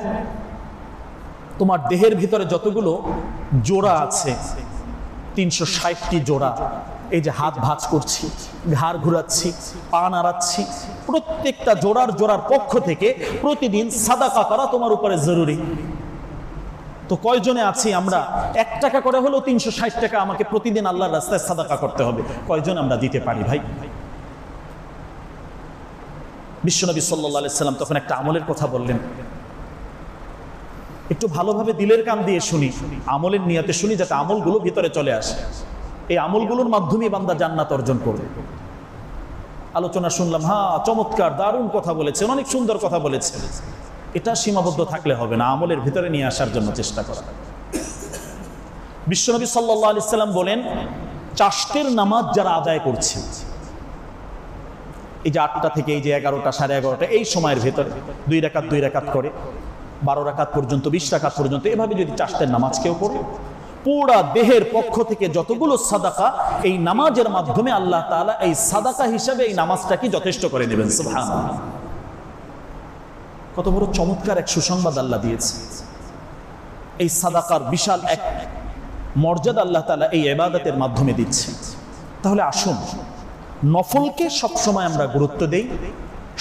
তোমার দেহের ভিতরে যতগুলো জোড়া আছে, 360টি জোড়া, এই যে হাত ভাঁজ করছি, ঘাড় ঘুরাচ্ছি, পা নাড়াচ্ছি, প্রত্যেকটা জোড়ার জোড়ার পক্ষ থেকে প্রতিদিন সাদাকা করা তোমার উপরে জরুরি। তো কয়জনে আছি আমরা 1 টাকা করে হলেও 360 টাকা আমাকে প্রতিদিন আল্লাহর রাস্তায় সাদাকা করতে হবে? কয়জন আমরা দিতে পারি ভাই? বিশ্বনবী সাল্লাল্লাহু আলাইহি সাল্লাম তখন একটা আমলের কথা বললেন, একটু ভালোভাবে দিলের কান দিয়ে শুনি, আমলের নিয়তে শুনি, যাতে আমলগুলো ভিতরে চলে আসে। এই আমলগুলোর মাধ্যমে বান্দা জান্নাত অর্জন করবে। আলোচনা শুনলাম, হ্যাঁ চমৎকার, দারুণ কথা বলেছেন, অনেক সুন্দর কথা বলেছেন। এটা সীমাবদ্ধ থাকলে হবে না, আমলের ভিতরে নিয়ে আসার জন্য চেষ্টা করা। বিশ্বনবী সাল্লাল্লাহু আলাইহি সাল্লাম বলেন, চাষ্টের নামাজ যারা আদায় করছে, এই যে 8টা থেকে এই যে 11টা, 11:30 এই সময়ের ভেতরে 2 রাকাত 2 রাকাত করে 12 রাকাত পর্যন্ত, 20 রাকাত পর্যন্ত, এভাবে যদি চাষ্টের নামাজ কেউ পড়ে, পুরা দেহের পক্ষ থেকে যতগুলো সাদাকা এই নামাজের মাধ্যমে আল্লাহ তাআলা এই সাদাকা হিসাবে এই নামাজটাকে যথেষ্ট করে নেবেন। সুবহানাল্লাহ। কত বড় চমৎকার এক সুসংবাদ আল্লাহ দিয়েছে। এই সাদাকার বিশাল এক মর্যাদা আল্লাহ তাআলা এই ইবাদতের মাধ্যমে দিচ্ছে। তাহলে আসুন নফলকে সবসময় আমরা গুরুত্ব দেই,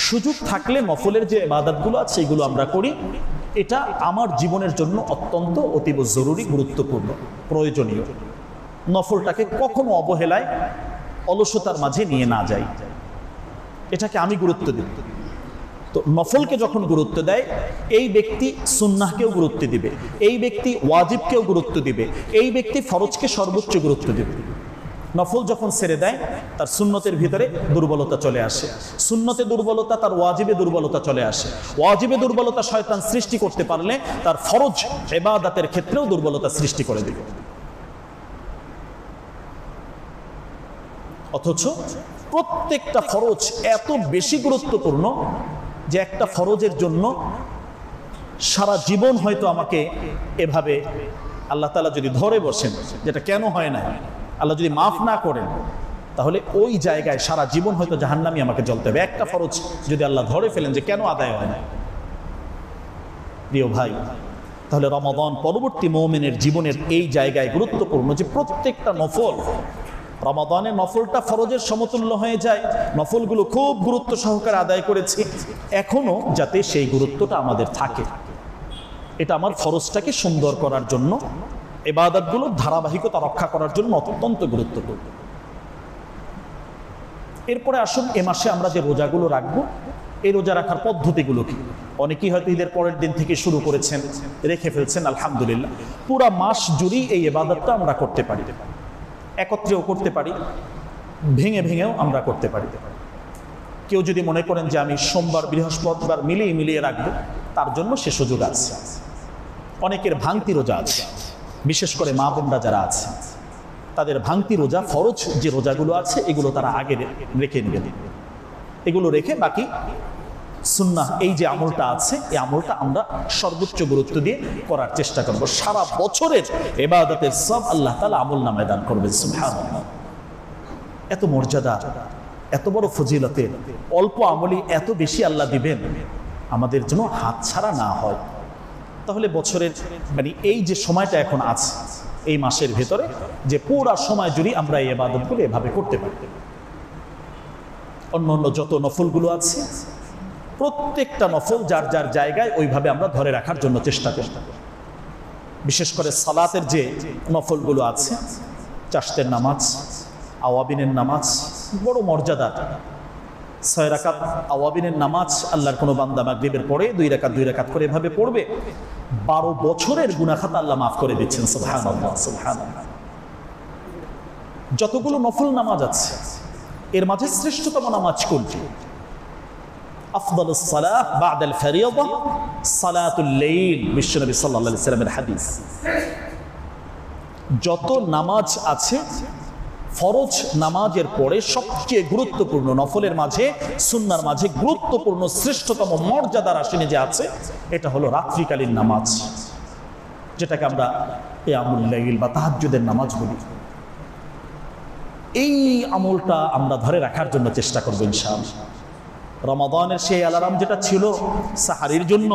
সুযোগ থাকলে নফলের যে ইবাদতগুলো আছে সেগুলো আমরা করি। এটা আমার জীবনের জন্য অত্যন্ত অতীব জরুরি, গুরুত্বপূর্ণ, প্রয়োজনীয়। নফলটাকে কখনো অবহেলায়, অলসতার মাঝে নিয়ে না যাই, এটাকে আমি গুরুত্ব দিই। তো নফলকে যখন গুরুত্ব দেয়, এই ব্যক্তি সুন্নাহকেও গুরুত্ব দিবে, এই ব্যক্তি ওয়াজিবকেও গুরুত্ব দিবে, এই ব্যক্তি ফরজকে সর্বোচ্চ গুরুত্ব দিবে। নফল যখন ছেড়ে দেয়, তার সুন্নতের ভিতরে দুর্বলতা চলে আসে, সুন্নতে দুর্বলতা, তার ওয়াজিবে দুর্বলতা চলে আসে, ওয়াজিবে দুর্বলতা শয়তান সৃষ্টি করতে পারলে তার ফরজ ইবাদতের ক্ষেত্রেও দুর্বলতা সৃষ্টি করে দিবে। অথচ প্রত্যেকটা ফরজ এত বেশি গুরুত্বপূর্ণ যে একটা ফরজের জন্য সারা জীবন হয়তো আমাকে এভাবে আল্লাহ তাআলা যদি ধরে বসেন, যেটা কেন হয় না, আল্লাহ যদি মাফ না করেন, তাহলে ওই জায়গায় সারা জীবন হয়তো জাহান্নামী আমাকে জ্বলতে হবে। একটা ফরজ যদি আল্লাহ ধরে ফেলেন যে কেন আদায় হয় না। প্রিয় ভাই, তাহলে রমাদান পরবর্তী মুমিনের জীবনের এই জায়গায় গুরুত্বপূর্ণ যে প্রত্যেকটা নফল, রমাদানে নফলটা ফরজের সমতুল্য হয়ে যায়, নফলগুলো খুব গুরুত্ব সহকারে আদায় করেছি, এখনো যাতে সেই গুরুত্বটা আমাদের থাকে। এটা আমার ফরজটাকে সুন্দর করার জন্য, ইবাদতগুলোর ধারাবাহিকতা রক্ষা করার জন্য অত্যন্ত গুরুত্বপূর্ণ। এরপরে আসুন এ মাসে আমরা যে রোজাগুলো রাখবো, এই রোজা রাখার পদ্ধতিগুলো কি? অনেকেই হয়তো ঈদের পরের দিন থেকে শুরু করেছেন, রেখে ফেলছেন, আলহামদুলিল্লাহ। পুরা মাস জুড়েই এই ইবাদতটা আমরা করতে পারি, একত্রেও করতে পারি, ভেঙে ভেঙেও আমরা করতে পারি। কেউ যদি মনে করেন যে আমি সোমবার বৃহস্পতিবার মিলিয়ে রাখবো, তার জন্য সে সুযোগ আছে। অনেকের ভাঙতি রোজা আছে, বিশেষ করে মা বোনরা যারা আছে, তাদের ভাঙতি রোজা, ফরজ যে রোজাগুলো আছে এগুলো তারা আগে রেখে নেবেন। এগুলো রেখে বাকি সুন্নাহ এই যে আমলটা আছে, এই আমলটা আমরা সর্বোচ্চ গুরুত্ব দিয়ে করার চেষ্টা করব। সারা বছরের ইবাদতের সব আল্লাহ তাআলা আমল নামায় দান করবেন। সুবহানাল্লাহ। এত মর্যাদা, এত বড় ফজিলতের অল্প আমলই এত বেশি আল্লাহ দিবেন, আমাদের জন্য হাতছাড়া না হয়। তাহলে বছরের মানে এই যে সময়টা এখন আছে, এই মাসের ভেতরে যে পুরা সময় জুড়ে আমরা এই ইবাদতগুলো এভাবে করতে পারি। অন্য অন্য যত নফলগুলো আছে, প্রত্যেকটা নফল যার যার জায়গায় ওইভাবে আমরা ধরে রাখার জন্য চেষ্টা করি। বিশেষ করে সালাতের যে নফলগুলো আছে, চাশতের নামাজ, আওয়াবিনের নামাজ, বড় মর্যাদা। 6 রাকাত আওয়াবিনের নামাজ আল্লাহর কোনো বান্দা মাগরিবের পরে 2 রাকাত করে এভাবে পড়বে, 12 বছরের গুনাহ খাতা আল্লাহ মাফ করে দিচ্ছেন। সুবহানাল্লাহ, সুবহানাল্লাহ। যতগুলো নফল নামাজ আছে এর মাঝে শ্রেষ্ঠতম নামাজ কোনটি? আফদালুস সালাহ বা'দাল ফারিয়্যা সালাতুল লাইল, বিশ্বনবী সাল্লাল্লাহু আলাইহি ওয়াসাল্লামের হাদিস। যত নামাজ আছে ফরজ নামাজের পরে সবচেয়ে গুরুত্বপূর্ণ, নফলের মাঝে সুন্নার মাঝে গুরুত্বপূর্ণ শ্রেষ্ঠতম মর্যাদার আসনে যে আছে, এটা হলো রাত্রিকালীন নামাজ, যেটাকে আমরা কিয়ামুল লাইল বা তাহাজ্জুদের নামাজ বলি। এই আমলটা আমরা ধরে রাখার জন্য চেষ্টা করব ইনশাআল্লাহ। রমাদানের সেই অ্যালার্ম যেটা ছিল সাহারির জন্য,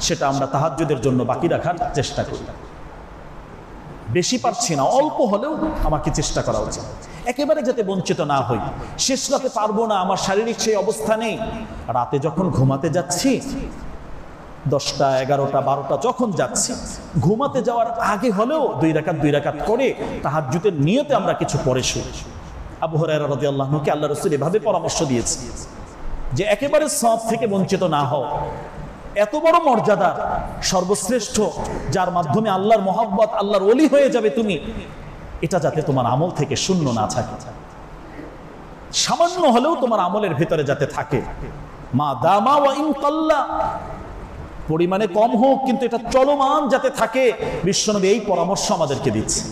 সেটা আমরা তাহাজ্জুদের জন্য বাকি রাখার চেষ্টা করি। বেশি পারছি না, অল্প হলেও আমাকে চেষ্টা করা উচিত, একেবারে যাতে বঞ্চিত না হই। শেষ রাতে পারবো না, আমার শারীরিক সেই অবস্থা নেই, রাতে যখন ঘুমাতে যাচ্ছি 10টা 11টা 12টা যখন যাচ্ছি, ঘুমাতে যাওয়ার আগে হলেও 2 রাকাত করে তাহাজ্জুদের নিয়তে আমরা কিছু পড়ে শুই। আবু হুরায়রা রাদিয়াল্লাহু আনহুকে আল্লাহ রাসূল এভাবে পরামর্শ দিয়েছে যে একেবারে সওয়াব থেকে বঞ্চিত না হও। এত বড় মর্যাদা, সর্বশ্রেষ্ঠ, যার মাধ্যমে আল্লাহর মহব্বত, আল্লাহর ওলি হয়ে যাবে তুমি, এটা যাতে তোমার আমল থেকে শূন্য না থাকে, সামান্য হলেও তোমার আমলের ভিতরে যাতে থাকে। মা দামা ওয়া ইন কাল্লা, পরিমাণে কম হোক কিন্তু এটা চলমান যাতে থাকে, বিশ্বনবী এই পরামর্শ আমাদেরকে দিচ্ছে।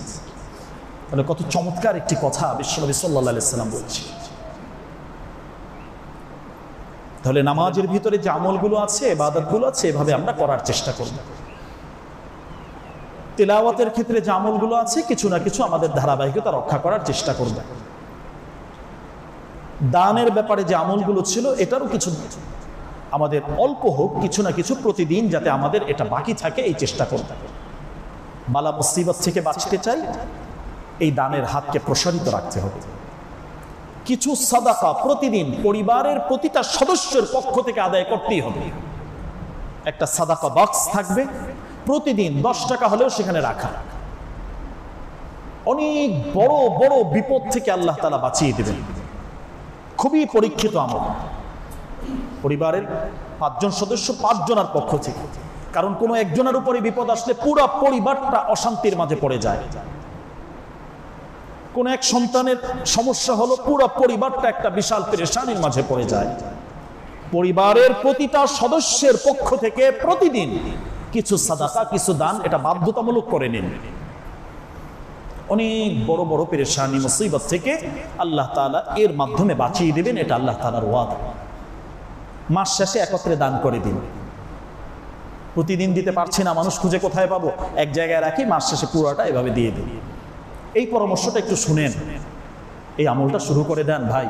তাহলে কত চমৎকার একটি কথা বিশ্বনবী সাল্লাল্লাহু আলাইহি ওয়াসাল্লাম বলছে। তাহলে নামাজের ভিতরে যে আমলগুলো আছে, ইবাদতগুলো আছে, এভাবে আমরা করার চেষ্টা করব। তিলাওয়াতের ক্ষেত্রে যে আমলগুলো আছে, কিছু না কিছু আমাদের ধারাবাহিকতা রক্ষা করার চেষ্টা করব। দানের ব্যাপারে যে আমলগুলো ছিল, এটারও কিছু আমাদের অল্প হোক, কিছু না কিছু প্রতিদিন যাতে আমাদের এটা বাকি থাকে, এই চেষ্টা করব। বালা মুসিবত থেকে বাঁচতে চাই, এই দানের হাতকে প্রসারিত রাখতে হবে। কিছু সাদাকা প্রতিদিন পরিবারের প্রতিটা সদস্যের পক্ষ থেকে আদায় করতেই হবে। একটা সাদাকা বক্স থাকবে, প্রতিদিন 10 টাকা হলেও সেখানে রাখা। অনেক বড় বড় বিপদ থেকে আল্লাহ তাআলা বাঁচিয়ে দেবেন। খুবই পরীক্ষিত আমল। পরিবারের 5 জন সদস্য, 5 জনের পক্ষ থেকে, কারণ কোনো একজনের উপরে বিপদ আসলে পুরো পরিবারটা অশান্তির মাঝে পড়ে যায়। কোন এক সন্তানের সমস্যা হলো, পুরো পরিবারটা একটা বিশাল পেরেশানির মাঝে পড়ে যায়। পরিবারের প্রতিটা সদস্যের পক্ষ থেকে প্রতিদিন কিছু সাদাকা, কিছু দান, এটা বাধ্যতামূলক করে নিন। অনেক বড় বড় পেরেশানি মুসিবত থেকে আল্লাহ তাআলা এর মাধ্যমে বাঁচিয়ে দেবেন, এটা আল্লাহ তাআলার ওয়াদা। মাস শেষে একত্রে দান করে দিন। প্রতিদিন দিতে পারছি না, মানুষ খুঁজে কোথায় পাবো, এক জায়গায় রাখি, মাস শেষে পুরোটা এভাবে দিয়ে দিন। এই পরামর্শটা একটু শুনেন, এই আমলটা শুরু করে দেন ভাই।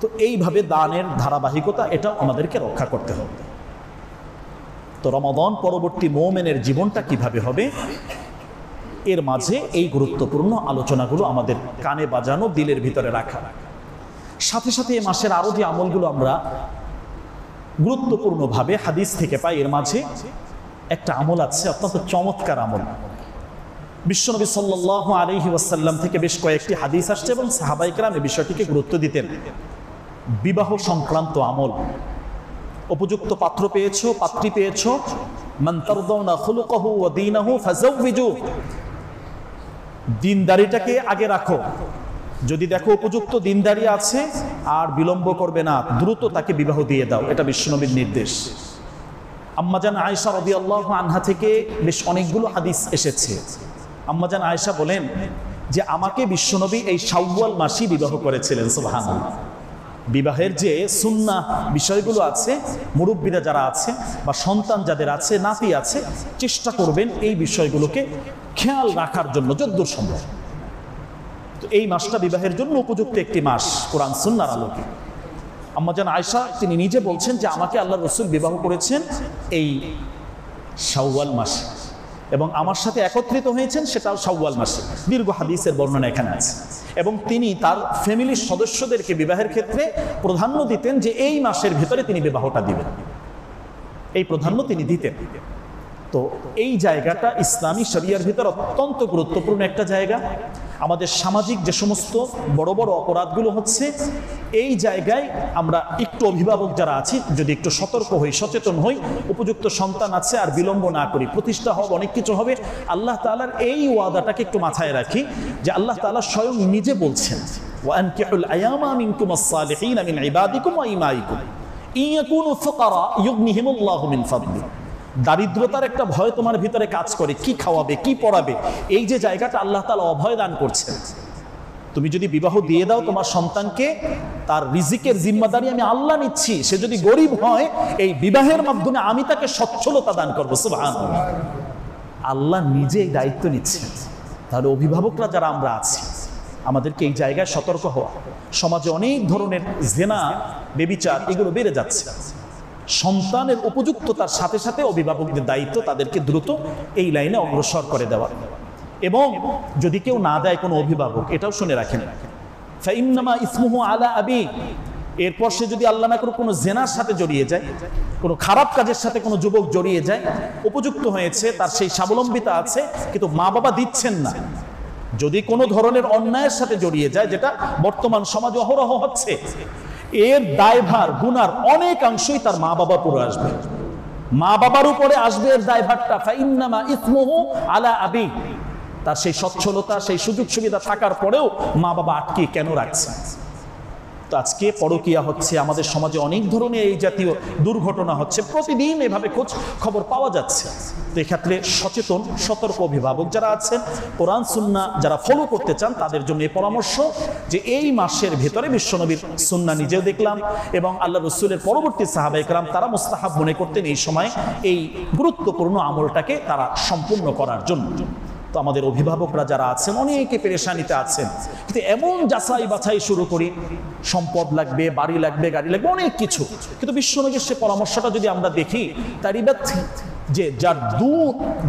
তো এইভাবে দানের ধারাবাহিকতা, এটাও আমাদেরকে রক্ষা করতে হবে। তো রমাদান পরবর্তী মুমিনের জীবনটা কিভাবে হবে, এর মাঝে এই গুরুত্বপূর্ণ আলোচনাগুলো আমাদের কানে বাজানো, দিলের ভিতরে রাখা। সাথে সাথে এই মাসের আরো যে আমলগুলো আমরা গুরুত্বপূর্ণভাবে হাদিস থেকে পাই, এর মাঝে একটা আমল আছে, অত্যন্ত চমৎকার আমল। বিশ্বনবী সাল্লাল্লাহু আলাইহি ওয়াসাল্লাম থেকে বেশ কয়েকটি হাদিস আসছে এবং সাহাবায়ে কেরাম এই বিষয়টিকে গুরুত্ব দিতেন। বিবাহ সংক্রান্ত আমল। উপযুক্ত পাত্র পেয়েছো, পাত্রী পেয়েছো, মান তারদাউনা খুলুকাহু ওয়া দীনাহু ফাযাওবিজু, দিনদারিটাকে আগে রাখো। যদি দেখো উপযুক্ত দিনদারি আছে আর বিলম্ব করবে না, দ্রুত তাকে বিবাহ দিয়ে দাও, এটা বিশ্বনবীর নির্দেশ। আম্মাজান আয়েশা রাদিয়াল্লাহু আনহা থেকে বেশ অনেকগুলো হাদিস এসেছে। আম্মাজান আয়েশা বলেন যে আমাকে বিশ্বনবী এই শাওয়াল মাসেই বিবাহ করেছিলেন। সুবহানাল্লাহ। বিবাহের যে সুন্নাহ বিষয়গুলো আছে, মুরব্বীরা যারা আছে বা সন্তান যাদের আছে, নাতি আছে, চেষ্টা করবেন এই বিষয়গুলোকে খেয়াল রাখার জন্য যদ্দূর সম্ভব। তো এই মাসটা বিবাহের জন্য উপযুক্ত একটি মাস কোরআন সুন্নাহর আলোকে। আম্মাজান আয়েশা তিনি নিজে বলছেন যে আমাকে আল্লাহর রাসূল বিবাহ করেছেন এই শাওয়াল মাসে, এবং আমার সাথে একত্রিত হয়েছেন সেটাও শাওয়াল মাসে। দীর্ঘ হাদিসের বর্ণনা এখানে আছে। এবং তিনি তার ফ্যামিলির সদস্যদেরকে বিবাহের ক্ষেত্রে প্রাধান্য দিতেন যে এই মাসের ভিতরে তিনি বিবাহটা দিবেন, এই প্রাধান্য তিনি দিতেন। তো এই জায়গাটা ইসলামী শরিয়ার ভিতর অত্যন্ত গুরুত্বপূর্ণ একটা জায়গা। আমাদের সামাজিক যে সমস্ত বড় বড় অপরাধগুলো হচ্ছে, এই জায়গায় আমরা একটু অভিভাবক যারা আছি যদি একটু সতর্ক হই, সচেতন হই, উপযুক্ত সন্তান আছে আর বিলম্ব না করি, প্রতিষ্ঠা হবে, অনেক কিছু হবে। আল্লাহ তাআলার এই ওয়াদাটাকে একটু মাথায় রাখি যে আল্লাহ তাআলা স্বয়ং নিজে বলছেন, ওয়ানকিহুল আয়ামা মিনকুমাস সালিহিনা মিন ইবাদিকুম ওয়া ইমাইকুম ইন ইয়াকুনু ফুকারা ইউগনিহিমুল্লাহু মিন ফাদলি। দারিদ্রতার একটা ভয় তোমার ভিতরে কাজ করে, কি খাওয়াবে, কি পড়াবে, এই যে জায়গাটা আল্লাহ তাআলা অভয় দান করছেন। তুমি যদি বিবাহ দিয়ে দাও তোমার সন্তানকে, তার রিজিকের জিম্মাদারি আমি আল্লাহ নিচ্ছি। সে যদি গরিব হয়, এই বিবাহের মাধ্যমে আমি তাকে সচ্ছলতা দান করবো। সুবহানাল্লাহ। আল্লাহ নিজে এই দায়িত্ব নিচ্ছেন। তাহলে অভিভাবকরা যারা আমরা আছি, আমাদেরকে এই জায়গায় সতর্ক হওয়া। সমাজে অনেক ধরনের জেনা, বেবিচার এগুলো বেড়ে যাচ্ছে। সন্তানের উপযুক্ততার সাথে সাথে অভিভাবকদের দায়িত্ব তাদেরকে দ্রুত এই লাইনে অগ্রসর করে দেওয়া। এবং যদি কেউ না দেয় কোনো অভিভাবক, এটাও শুনে রাখেন, ফাইন্নামা ইসমুহু আলা আবি, এরপর সে যদি আল্লাহ না করে কোনো জেনার সাথে জড়িয়ে যায়, কোনো খারাপ কাজের সাথে কোনো যুবক জড়িয়ে যায়, উপযুক্ত হয়েছে, তার সেই স্বাবলম্বিতা আছে, কিন্তু মা বাবা দিচ্ছেন না, যদি কোনো ধরনের অন্যায়ের সাথে জড়িয়ে যায়, যেটা বর্তমান সমাজে অহরহ হচ্ছে, এর দায়ভার গুনার অনেকাংশই তার মা বাবার উপরে আসবে। মা বাবার উপরে আসবে এর দায়ভারটা। ফাইন্নামা ইসমুহু আলা আবি, তার সেই সচ্ছলতা, সেই সুযোগ সুবিধা থাকার পরেও মা বাবা আটকে কেন রাখছে? তো আজকে পরকীয়া হচ্ছে, আমাদের সমাজে অনেক ধরনের এই জাতীয় দুর্ঘটনা হচ্ছে, প্রতিদিন এভাবে খোঁজ খবর পাওয়া যাচ্ছে। তো এক্ষেত্রে সচেতন সতর্ক অভিভাবক যারা আছেন, কোরআন সুন্নাহ যারা ফলো করতে চান, তাদের জন্য এই পরামর্শ যে এই মাসের ভেতরে বিশ্বনবীর সুন্নাহ নিজেও দেখলাম এবং আল্লাহ রসুলের পরবর্তী সাহাবায়ে কেরাম তারা মুস্তাহাব মনে করতেন এই সময় এই গুরুত্বপূর্ণ আমলটাকে তারা সম্পূর্ণ করার জন্য। তো আমাদের অভিভাবকরা যারা আছেন অনেকে পেরেশানিতে আছেন, কিন্তু এমন যাচাই বাছাই শুরু করি, সম্পদ লাগবে, বাড়ি লাগবে, গাড়ি লাগবে, অনেক কিছু, কিন্তু বিশ্বনবীর সে পরামর্শটা যদি আমরা দেখি, তার যে যার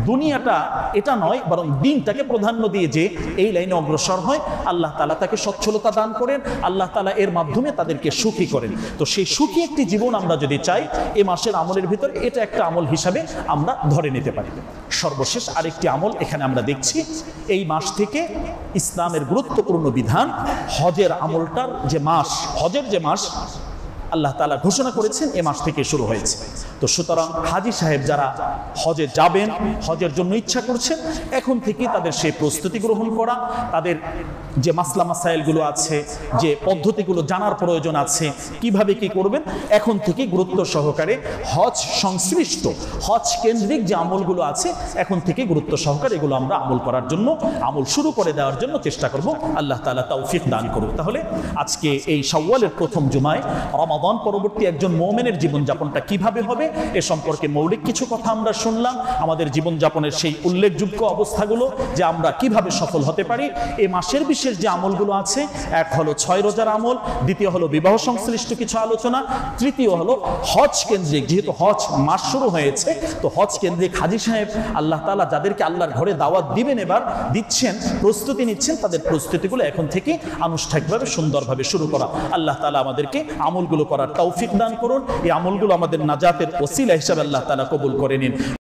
দুনিয়াটা এটা নয়, বরং দিনটাকে প্রাধান্য দিয়ে যে এই লাইনে অগ্রসর হয়, আল্লাহ তাআলা তাকে সচ্ছলতা দান করেন, আল্লাহ তাআলা এর মাধ্যমে তাদেরকে সুখী করেন। তো সেই সুখী একটি জীবন আমরা যদি চাই, এই মাসের আমলের ভিতরে এটা একটা আমল হিসাবে আমরা ধরে নিতে পারি। সর্বশেষ আরেকটি আমল এখানে আমরা দেখছি, এই মাস থেকে ইসলামের গুরুত্বপূর্ণ বিধান, হজের আমলটার যে মাস, হজের যে মাস আল্লাহ তাআলা ঘোষণা করেছেন এ মাস থেকে শুরু হয়েছে। তো সুতরাং হাজী সাহেব যারা হজে যাবেন, হজের জন্য ইচ্ছা করছেন, এখন থেকেই তাদের সেই প্রস্তুতি গ্রহণ করা, তাদের যে মাসলা মাসাইলগুলো আছে, যে পদ্ধতিগুলো জানার প্রয়োজন আছে, কিভাবে কি করবেন, এখন থেকে গুরুত্ব সহকারে হজ সংশ্লিষ্ট, হজ কেন্দ্রিক যে আমলগুলো আছে, এখন থেকে গুরুত্ব সহকারে এগুলো আমরা আমল করার জন্য, আমল শুরু করে দেওয়ার জন্য চেষ্টা করব। আল্লাহ তাআলা তৌফিক দান করুন। তাহলে আজকে এই শাওয়ালের প্রথম জুমায় রমাদান পরবর্তী একজন মুমিনের জীবনযাপনটা কিভাবে হবে এ সম্পর্কে মৌলিক কিছু কথা আমরা শুনলাম। আমাদের জীবনযাপনের সেই উল্লেখযোগ্য অবস্থাগুলো যে আমরা কিভাবে সফল হতে পারি, এই মাসের বিশেষ যে আমলগুলো আছে, এক হলো 6 রোজার আমল, দ্বিতীয় হলো বিবাহ সংশ্লিষ্ট কিছু আলোচনা, তৃতীয় হলো হজ কেন্দ্রিক, যেহেতু হজ মাস শুরু হয়েছে, তো হজ কেন্দ্রিক হাজী সাহেব আল্লাহ তাআলা যাদেরকে আল্লাহর ঘরে দাওয়াত দিবেন, এবার দিচ্ছেন, প্রস্তুতি নিচ্ছেন, তাদের প্রস্তুতিগুলো এখন থেকে আনুষ্ঠানিকভাবে সুন্দরভাবে শুরু করা। আল্লাহ তাআলা আমাদেরকে আমলগুলো করার তৌফিক দান করুন। এই আমলগুলো আমাদের নাজাতের ওসিলা হিসাবে আল্লাহ তাআলা কবুল করে নিন।